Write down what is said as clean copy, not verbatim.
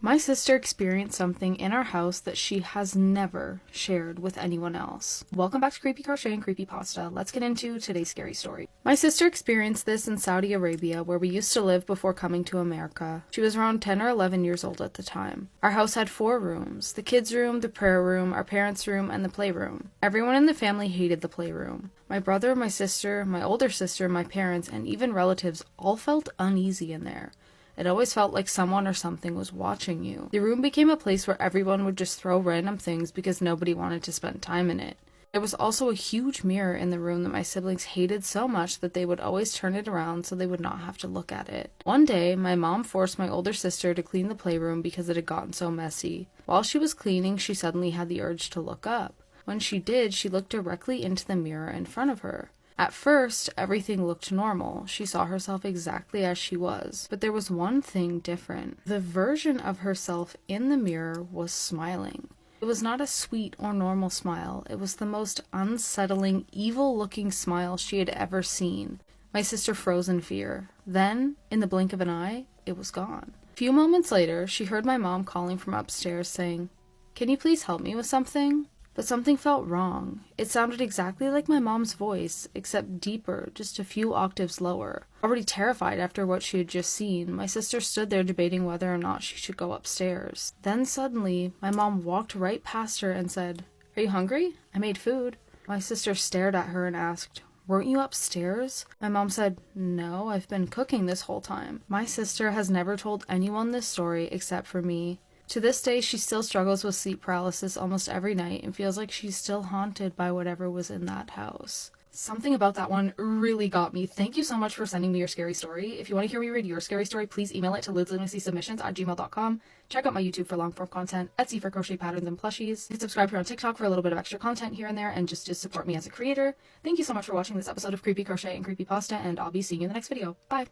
My sister experienced something in our house that she has never shared with anyone else. Welcome back to Creepy Crochet and Creepy Pasta. Let's get into today's scary story. My sister experienced this in Saudi Arabia, where we used to live before coming to America. She was around 10 or 11 years old at the time. Our house had 4 rooms: the kids' room, the prayer room, our parents' room, and the playroom. Everyone in the family hated the playroom. My brother, my sister, my older sister, my parents, and even relatives all felt uneasy in there. It always felt like someone or something was watching you. The room became a place where everyone would just throw random things because nobody wanted to spend time in it. There was also a huge mirror in the room that my siblings hated so much that they would always turn it around so they would not have to look at it. One day, my mom forced my older sister to clean the playroom because it had gotten so messy. While she was cleaning, she suddenly had the urge to look up. When she did, she looked directly into the mirror in front of her. At first, everything looked normal. She saw herself exactly as she was. But there was one thing different. The version of herself in the mirror was smiling. It was not a sweet or normal smile. It was the most unsettling, evil-looking smile she had ever seen. My sister froze in fear. Then, in the blink of an eye, it was gone. A few moments later, she heard my mom calling from upstairs saying, "Can you please help me with something?" But something felt wrong. It sounded exactly like my mom's voice, except deeper, just a few octaves lower. Already terrified after what she had just seen, my sister stood there debating whether or not she should go upstairs. Then suddenly, my mom walked right past her and said, "Are you hungry? I made food." My sister stared at her and asked, "Weren't you upstairs?" My mom said, "No, I've been cooking this whole time." My sister has never told anyone this story except for me. To this day, she still struggles with sleep paralysis almost every night and feels like she's still haunted by whatever was in that house. Something about that one really got me. Thank you so much for sending me your scary story. If you want to hear me read your scary story, please email it to lidslunacy@gmail.com. Check out my YouTube for long-form content, Etsy for crochet patterns and plushies. You can subscribe here on TikTok for a little bit of extra content here and there and just to support me as a creator. Thank you so much for watching this episode of Creepy Crochet and Creepy Pasta, and I'll be seeing you in the next video. Bye!